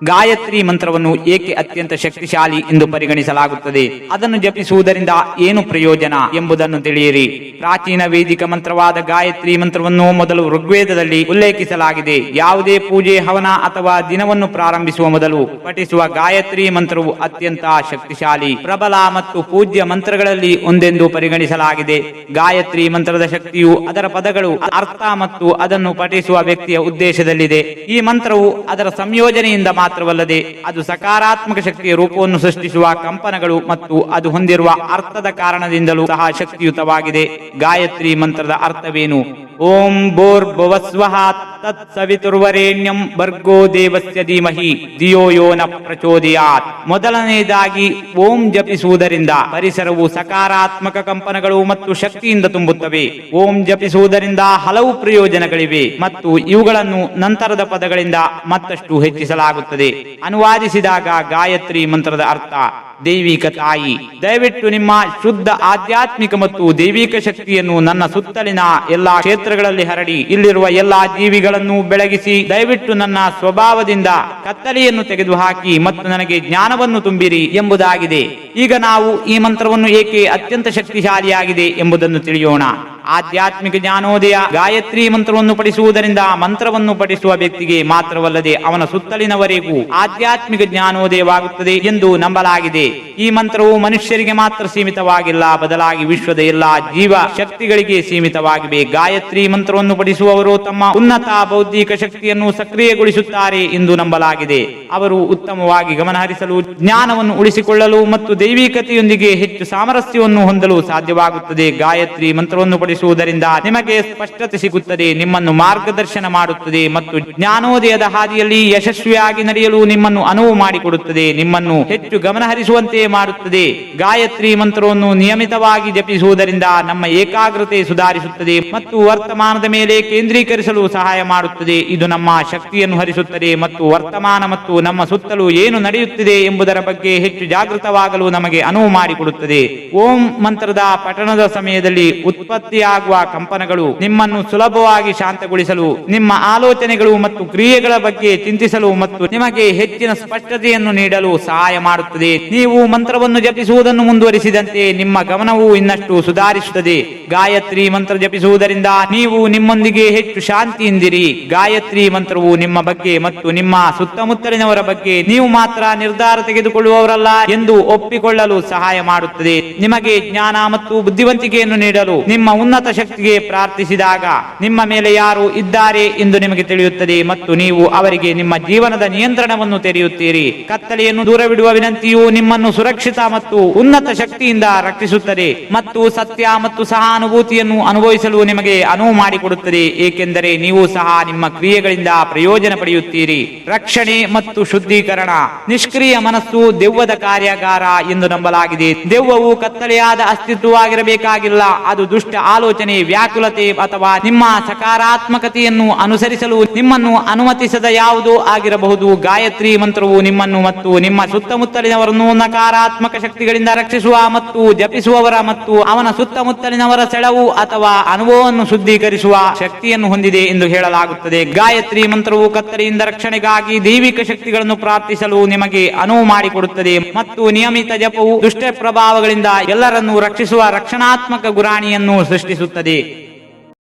ಗಾಯತ್ರಿ ಮಂತ್ರವನ್ನು ಏಕೆ ಅತ್ಯಂತ ಶಕ್ತಿಶಾಲಿ ಎಂದು ಪರಿಗಣಿಸಲಾಗುತ್ತದೆ, ಅದನ್ನು ಜಪಿಸುವುದರಿಂದ ಏನು ಪ್ರಯೋಜನ ಎಂಬುದನ್ನು ತಿಳಿಯಿರಿ. ಪ್ರಾಚೀನ ವೇದಿಕ ಮಂತ್ರವಾದ ಗಾಯತ್ರಿ ಮಂತ್ರವನ್ನು ಮೊದಲು ಋಗ್ವೇದದಲ್ಲಿ ಉಲ್ಲೇಖಿಸಲಾಗಿದೆ. ಯಾವುದೇ ಪೂಜೆ, ಹವನ ಅಥವಾ ದಿನವನ್ನು ಪ್ರಾರಂಭಿಸುವ ಮೊದಲು ಪಠಿಸುವ ಗಾಯತ್ರಿ ಮಂತ್ರವು ಅತ್ಯಂತ ಶಕ್ತಿಶಾಲಿ, ಪ್ರಬಲ ಮತ್ತು ಪೂಜ್ಯ ಮಂತ್ರಗಳಲ್ಲಿ ಒಂದೆಂದು ಪರಿಗಣಿಸಲಾಗಿದೆ. ಗಾಯತ್ರಿ ಮಂತ್ರದ ಶಕ್ತಿಯು ಅದರ ಪದಗಳು, ಅರ್ಥ ಮತ್ತು ಅದನ್ನು ಪಠಿಸುವ ವ್ಯಕ್ತಿಯ ಉದ್ದೇಶದಲ್ಲಿದೆ. ಈ ಮಂತ್ರವು ಅದರ ಸಂಯೋಜನೆಯಿಂದ ಮಾತ್ರವಲ್ಲದೆ ಅದು ಸಕಾರಾತ್ಮಕ ಶಕ್ತಿಯ ರೂಪವನ್ನು ಸೃಷ್ಟಿಸುವ ಕಂಪನಗಳು ಮತ್ತು ಅದು ಹೊಂದಿರುವ ಅರ್ಥದ ಕಾರಣದಿಂದಲೂ ಸಹ ಶಕ್ತಿಯುತವಾಗಿದೆ. ಗಾಯತ್ರಿ ಮಂತ್ರದ ಅರ್ಥವೇನು? ಓಂ ಭೂರ್ಭುವಸ್ವಃ ತತ್ಸವಿತುರ್ವರೆಣ್ಯಂ ಭರ್ಗೋ ದೇವಸ್ಯ ಧೀಮಹಿ ಧಿಯೋ ಯೋ ನ ಪ್ರಚೋದಯಾತ್. ಮೊದಲನೆಯದಾಗಿ ಓಂ ಜಪಿಸುವುದರಿಂದ ಪರಿಸರವು ಸಕಾರಾತ್ಮಕ ಕಂಪನಗಳು ಮತ್ತು ಶಕ್ತಿಯಿಂದ ತುಂಬುತ್ತವೆ. ಓಂ ಜಪಿಸುವುದರಿಂದ ಹಲವು ಪ್ರಯೋಜನಗಳಿವೆ ಮತ್ತು ಇವುಗಳನ್ನು ನಂತರದ ಪದಗಳಿಂದ ಮತ್ತಷ್ಟು ಹೆಚ್ಚಿಸಲಾಗುತ್ತದೆ. ಅನುವಾದಿಸಿದಾಗ ಗಾಯತ್ರಿ ಮಂತ್ರದ ಅರ್ಥ ದೈವಿಕ ತಾಯಿ, ದಯವಿಟ್ಟು ನಿಮ್ಮ ಶುದ್ಧ ಆಧ್ಯಾತ್ಮಿಕ ಮತ್ತು ದೈವಿಕ ಶಕ್ತಿಯನ್ನು ನನ್ನ ಸುತ್ತಲಿನ ಎಲ್ಲಾ ಕ್ಷೇತ್ರಗಳಲ್ಲಿ ಹರಡಿ ಇಲ್ಲಿರುವ ಎಲ್ಲಾ ಜೀವಿಗಳನ್ನು ಬೆಳಗಿಸಿ, ದಯವಿಟ್ಟು ನನ್ನ ಸ್ವಭಾವದಿಂದ ಕತ್ತಲೆಯನ್ನು ತೆಗೆದುಹಾಕಿ ಮತ್ತು ನನಗೆ ಜ್ಞಾನವನ್ನು ತುಂಬಿರಿ ಎಂಬುದಾಗಿದೆ. ಈಗ ನಾವು ಈ ಮಂತ್ರವನ್ನು ಏಕೆ ಅತ್ಯಂತ ಶಕ್ತಿಶಾಲಿಯಾಗಿದೆ ಎಂಬುದನ್ನು ತಿಳಿಯೋಣ. ಆಧ್ಯಾತ್ಮಿಕ ಜ್ಞಾನೋದಯ. ಗಾಯತ್ರಿ ಮಂತ್ರವನ್ನು ಪಠಿಸುವುದರಿಂದ ಮಂತ್ರವನ್ನು ಪಠಿಸುವ ವ್ಯಕ್ತಿಗೆ ಮಾತ್ರವಲ್ಲದೆ ಅವನ ಸುತ್ತಲಿನವರೆಗೂ ಆಧ್ಯಾತ್ಮಿಕ ಜ್ಞಾನೋದಯವಾಗುತ್ತದೆ ಎಂದು ನಂಬಲಾಗಿದೆ. ಈ ಮಂತ್ರವು ಮನುಷ್ಯರಿಗೆ ಮಾತ್ರ ಸೀಮಿತವಾಗಿಲ್ಲ, ಬದಲಾಗಿ ವಿಶ್ವದ ಎಲ್ಲಾ ಜೀವ ಶಕ್ತಿಗಳಿಗೆ ಸೀಮಿತವಾಗಿವೆ. ಗಾಯತ್ರಿ ಮಂತ್ರವನ್ನು ಪಠಿಸುವವರು ತಮ್ಮ ಉನ್ನತ ಬೌದ್ಧಿಕ ಶಕ್ತಿಯನ್ನು ಸಕ್ರಿಯಗೊಳಿಸುತ್ತಾರೆ ಎಂದು ನಂಬಲಾಗಿದೆ. ಅವರು ಉತ್ತಮವಾಗಿ ಗಮನಹರಿಸಲು, ಜ್ಞಾನವನ್ನು ಉಳಿಸಿಕೊಳ್ಳಲು ಮತ್ತು ದೈವಿಕತೆಯೊಂದಿಗೆ ಹೆಚ್ಚು ಸಾಮರಸ್ಯವನ್ನು ಹೊಂದಲು ಸಾಧ್ಯವಾಗುತ್ತದೆ. ಗಾಯತ್ರಿ ಮಂತ್ರವನ್ನು ಪಠಿಸುವುದರಿಂದ ನಿಮಗೆ ಸ್ಪಷ್ಟತೆ ಸಿಗುತ್ತದೆ, ನಿಮ್ಮನ್ನು ಮಾರ್ಗದರ್ಶನ ಮಾಡುತ್ತದೆ ಮತ್ತು ಜ್ಞಾನೋದಯದ ಹಾದಿಯಲ್ಲಿ ಯಶಸ್ವಿಯಾಗಿ ನಡೆಯಲು ನಿಮ್ಮನ್ನು ಅನುವು ಮಾಡಿಕೊಡುತ್ತದೆ, ನಿಮ್ಮನ್ನು ಹೆಚ್ಚು ಗಮನಹರಿಸುವಂತೆ ಮಾಡುತ್ತದೆ. ಗಾಯತ್ರಿ ಮಂತ್ರವನ್ನು ನಿಯಮಿತವಾಗಿ ಜಪಿಸುವುದರಿಂದ ನಮ್ಮ ಏಕಾಗ್ರತೆ ಸುಧಾರಿಸುತ್ತದೆ ಮತ್ತು ವರ್ತಮಾನದ ಮೇಲೆ ಕೇಂದ್ರೀಕರಿಸಲು ಸಹಾಯ ಮಾಡುತ್ತದೆ. ಇದು ನಮ್ಮ ಶಕ್ತಿಯನ್ನು ಹರಿಸುತ್ತದೆ ಮತ್ತು ವರ್ತಮಾನ ಮತ್ತು ನಮ್ಮ ಸುತ್ತಲೂ ಏನು ನಡೆಯುತ್ತಿದೆ ಎಂಬುದರ ಬಗ್ಗೆ ಹೆಚ್ಚು ಜಾಗೃತವಾಗಲು ನಮಗೆ ಅನುವು ಮಾಡಿಕೊಡುತ್ತದೆ. ಓಂ ಮಂತ್ರದ ಪಠಣದ ಸಮಯದಲ್ಲಿ ಉತ್ಪತ್ತಿಯಾಗುವ ಕಂಪನಗಳು ನಿಮ್ಮನ್ನು ಸುಲಭವಾಗಿ ಶಾಂತಗೊಳಿಸಲು, ನಿಮ್ಮ ಆಲೋಚನೆಗಳು ಮತ್ತು ಕ್ರಿಯೆಗಳ ಬಗ್ಗೆ ಚಿಂತಿಸಲು ಮತ್ತು ನಿಮಗೆ ಹೆಚ್ಚಿನ ಸ್ಪಷ್ಟತೆಯನ್ನು ನೀಡಲು ಸಹಾಯ ಮಾಡುತ್ತದೆ. ನೀವು ಮಂತ್ರವನ್ನು ಜಪಿಸುವುದನ್ನು ಮುಂದುವರಿಸಿದಂತೆ ನಿಮ್ಮ ಗಮನವು ಇನ್ನಷ್ಟು ಸುಧಾರಿಸುತ್ತದೆ. ಗಾಯತ್ರಿ ಮಂತ್ರ ಜಪಿಸುವುದರಿಂದ ನೀವು ನಿಮ್ಮೊಂದಿಗೆ ಹೆಚ್ಚು ಶಾಂತಿಯಿಂದಿರಿ. ಗಾಯತ್ರಿ ಮಂತ್ರವು ನಿಮ್ಮ ಬಗ್ಗೆ ಮತ್ತು ನಿಮ್ಮ ಸುತ್ತಮುತ್ತಲಿನವರ ಬಗ್ಗೆ ನೀವು ಮಾತ್ರ ನಿರ್ಧಾರ ತೆಗೆದುಕೊಳ್ಳುವವರಲ್ಲ ಎಂದು ಒಪ್ಪಿಕೊಳ್ಳಲು ಸಹಾಯ ಮಾಡುತ್ತದೆ. ನಿಮಗೆ ಜ್ಞಾನ ಮತ್ತು ಬುದ್ಧಿವಂತಿಕೆಯನ್ನು ನೀಡಲು ನಿಮ್ಮ ಉನ್ನತ ಶಕ್ತಿಗೆ ಪ್ರಾರ್ಥಿಸಿದಾಗ ನಿಮ್ಮ ಮೇಲೆ ಯಾರು ಇದ್ದಾರೆ ಎಂದು ನಿಮಗೆ ತಿಳಿಯುತ್ತದೆ ಮತ್ತು ನೀವು ಅವರಿಗೆ ನಿಮ್ಮ ಜೀವನದ ನಿಯಂತ್ರಣವನ್ನು ತೆರೆಯುತ್ತೀರಿ. ಕತ್ತಲೆಯನ್ನು ದೂರವಿಡುವ ವಿನಂತಿಯು ನಿಮ್ಮನ್ನು ಸುರಕ್ಷಿತ ಮತ್ತು ಉನ್ನತ ಶಕ್ತಿಯಿಂದ ರಕ್ಷಿಸುತ್ತದೆ ಮತ್ತು ಸತ್ಯ ಮತ್ತು ಸಹಾನುಭೂತಿಯನ್ನು ಅನುಭವಿಸಲು ನಿಮಗೆ ಅನುವು ಮಾಡಿಕೊಡುತ್ತದೆ, ಏಕೆಂದರೆ ನೀವು ಸಹ ನಿಮ್ಮ ಕ್ರಿಯೆಗಳಿಂದ ಪ್ರಯೋಜನ ಪಡೆಯುತ್ತೀರಿ. ರಕ್ಷಣೆ ಮತ್ತು ಶುದ್ಧೀಕರಣ. ನಿಷ್ಕ್ರಿಯ ಮನಸ್ಸು ದೆವ್ವದ ಕಾರ್ಯಾಗಾರ ಎಂದು ನಂಬಲಾಗಿದೆ. ದೆವ್ವವು ಕತ್ತಲೆಯಾದ ಅಸ್ತಿತ್ವವಾಗಿರಬೇಕಾಗಿಲ್ಲ, ಅದು ದುಷ್ಟ ಆಲೋಚನೆ, ವ್ಯಾಕುಲತೆ ಅಥವಾ ನಿಮ್ಮ ಸಕಾರಾತ್ಮಕತೆಯನ್ನು ಅನುಸರಿಸಲು ನಿಮ್ಮನ್ನು ಅನುಮತಿಸದ ಯಾವುದೋ ಆಗಿರಬಹುದು. ಗಾಯತ್ರಿ ಮಂತ್ರವು ನಿಮ್ಮನ್ನು ಮತ್ತು ನಿಮ್ಮ ಸುತ್ತಮುತ್ತಲಿನವರನ್ನು ನಕಾರಾತ್ಮಕ ಶಕ್ತಿಗಳಿಂದ ರಕ್ಷಿಸುವ ಮತ್ತು ಜಪಿಸುವವರ ಮತ್ತು ಅವನ ಸುತ್ತಮುತ್ತಲಿನವರ ಸೆಳವು ಅಥವಾ ಅನುಭವವನ್ನು ಶುದ್ಧೀಕರಿಸುವ ಶಕ್ತಿಯನ್ನು ಹೊಂದಿದೆ ಎಂದು ಹೇಳಲಾಗುತ್ತದೆ. ಗಾಯತ್ರಿ ಮಂತ್ರವು ಕತ್ತಲೆಯಿಂದ ರಕ್ಷಣೆಗಾಗಿ ದೈವಿಕ ಶಕ್ತಿಗಳನ್ನು ಪ್ರಾರ್ಥಿಸಲು ನಿಮಗೆ ಅನುವು ಮಾಡಿಕೊಡುತ್ತದೆ ಮತ್ತು ನಿಯಮಿತ ಜಪವು ದುಷ್ಟ ಪ್ರಭಾವಗಳಿಂದ ಎಲ್ಲರನ್ನೂ ರಕ್ಷಿಸುವ ರಕ್ಷಣಾತ್ಮಕ ಗುರಾಣಿಯನ್ನು ಸೃಷ್ಟಿಸುತ್ತದೆ.